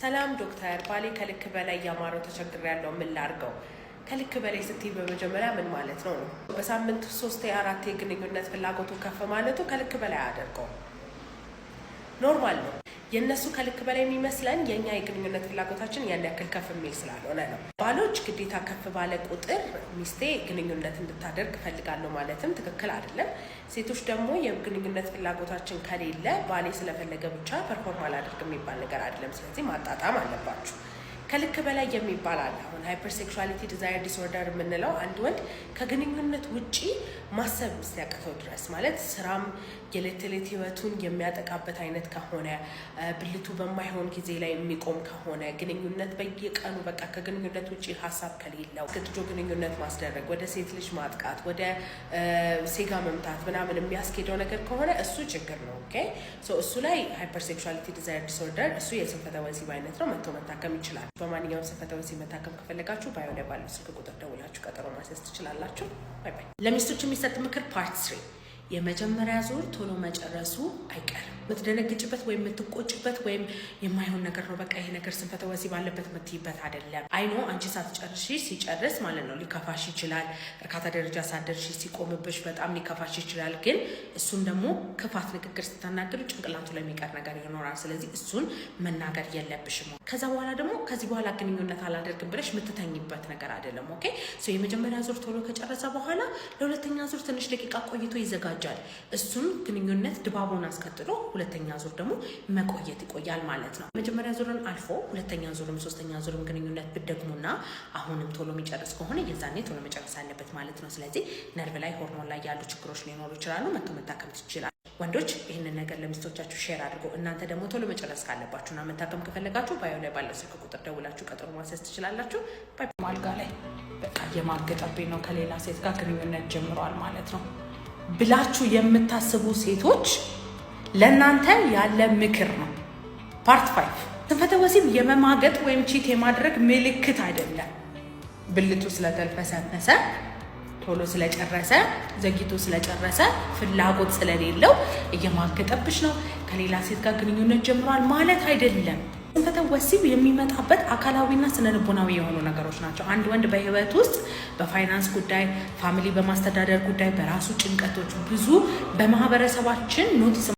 ሰላም ዶክተር ባሌ ከልክ በላይ ያማረው ተቸግሬያለሁ ምን ላድርገው? ከልክ በላይ ስትይ በመጀመሪያ ምን ማለት ነው? በሳምንት 3-4 ግንኙነት ፍላጎቱ ከፍ ማለቱ ከልክ በላይ አያደርገው። ኖርማል ነው። የነሱ ከልክ በላይ የሚመስለን የኛ የግንኙነት ፍላጎታችን ያን ያክል ከፍ የሚል ስላልሆነ ነው። ባሎች ግዴታ ከፍ ባለ ቁጥር ሚስቴ ግንኙነት እንድታደርግ ፈልጋለሁ ማለትም ትክክል አይደለም። ሴቶች ደግሞ የግንኙነት ፍላጎታችን ከሌለ ባሌ ስለፈለገ ብቻ ፐርፎርም አላደርግ የሚባል ነገር አይደለም። ስለዚህ ማጣጣም አለባችሁ። ከልክ በላይ የሚባል አለ። አሁን ሃይፐርሴክሹዋሊቲ ዲዛየር ዲስኦርደር የምንለው አንድ ወንድ ከግንኙነት ውጪ ማሰብ እስኪያቅተው ድረስ ማለት ስራም የዕለት ተዕለት ህይወቱን የሚያጠቃበት አይነት ከሆነ ብልቱ በማይሆን ጊዜ ላይ የሚቆም ከሆነ ግንኙነት በየቀኑ በቃ ከግንኙነት ውጪ ሀሳብ ከሌለው ግድጆ ግንኙነት ማስደረግ ወደ ሴት ልጅ ማጥቃት ወደ ሴጋ መምታት ምናምን የሚያስኬደው ነገር ከሆነ እሱ ችግር ነው። ኦኬ ሶ እሱ ላይ ሃይፐርሴክሹዋሊቲ ዲዛየር ዲስኦርደር እሱ የስንፈተ ወሲብ አይነት ነው። መጥቶ መታከም ይችላል። በማንኛውም ስንፈተ ወሲብ መታከም ከፈለጋችሁ ባዮ ላይ ባለው ስልክ ቁጥር ደውላችሁ ቀጠሮ ማስያዝ ትችላላችሁ። ባይ ባይ። ለሚስቶች የሚሰጥ ምክር ፓርት 3 የመጀመሪያ ዙር ቶሎ መጨረሱ አይቀርም። የምትደነግጭበት ወይም የምትቆጭበት ወይም የማይሆን ነገር ነው በቃ ይሄ ነገር ስንፈተ ወሲብ አለበት የምትይበት አይደለም። አይኖ አንቺ ሳትጨርሺ ሲጨርስ ማለት ነው ሊከፋሽ ይችላል። እርካታ ደረጃ ሳትደርሺ ሲቆምብሽ በጣም ሊከፋሽ ይችላል። ግን እሱን ደግሞ ክፋት ንግግር ስትናገሩ ጭንቅላቱ ላይ የሚቀር ነገር ይኖራል። ስለዚህ እሱን መናገር የለብሽም። ከዛ በኋላ ደግሞ ከዚህ በኋላ ግንኙነት አላደርግም ብለሽ የምትተኝበት ነገር አይደለም። ኦኬ ሶ የመጀመሪያ ዙር ቶሎ ከጨረሰ በኋላ ለሁለተኛ ዙር ትንሽ ደቂቃ ቆይቶ ይዘጋጃል። እሱን ግንኙነት ድባቡን አስከትሎ ሁለተኛ ዙር ደግሞ መቆየት ይቆያል ማለት ነው። መጀመሪያ ዙርን አልፎ ሁለተኛ ዙርም ሶስተኛ ዙርም ግንኙነት ብትደግሙና አሁንም ቶሎ የሚጨርስ ከሆነ የዛኔ ቶሎ መጨረስ አለበት ማለት ነው። ስለዚህ ነርቭ ላይ ሆርሞን ላይ ያሉ ችግሮች ሊኖሩ ይችላሉ። መጥቶ መታከም ትችላል። ወንዶች ይህንን ነገር ለሚስቶቻችሁ ሼር አድርጎ እናንተ ደግሞ ቶሎ መጨረስ ካለባችሁና መታከም ከፈለጋችሁ ባዮ ላይ ባለው ስልክ ቁጥር ደውላችሁ ቀጠሮ ማስያዝ ትችላላችሁ። ማልጋ ላይ በቃ የማገጠብኝ ነው ከሌላ ሴት ጋር ግንኙነት ጀምሯል ማለት ነው ብላችሁ የምታስቡ ሴቶች ለእናንተ ያለ ምክር ነው። ፓርት 5 ስንፈተ ወሲብ የመማገጥ ወይም ቺት የማድረግ ምልክት አይደለም። ብልቱ ስለተልፈሰፈሰ ቶሎ ስለጨረሰ ዘግይቶ ስለጨረሰ ፍላጎት ስለሌለው እየማገጠብሽ ነው ከሌላ ሴት ጋር ግንኙነት ጀምሯል ማለት አይደለም። ስንፈተ ወሲብ የሚመጣበት አካላዊና ስነልቦናዊ የሆኑ ነገሮች ናቸው። አንድ ወንድ በህይወት ውስጥ በፋይናንስ ጉዳይ፣ ፋሚሊ በማስተዳደር ጉዳይ፣ በራሱ ጭንቀቶች ብዙ በማህበረሰባችን ኖቲስ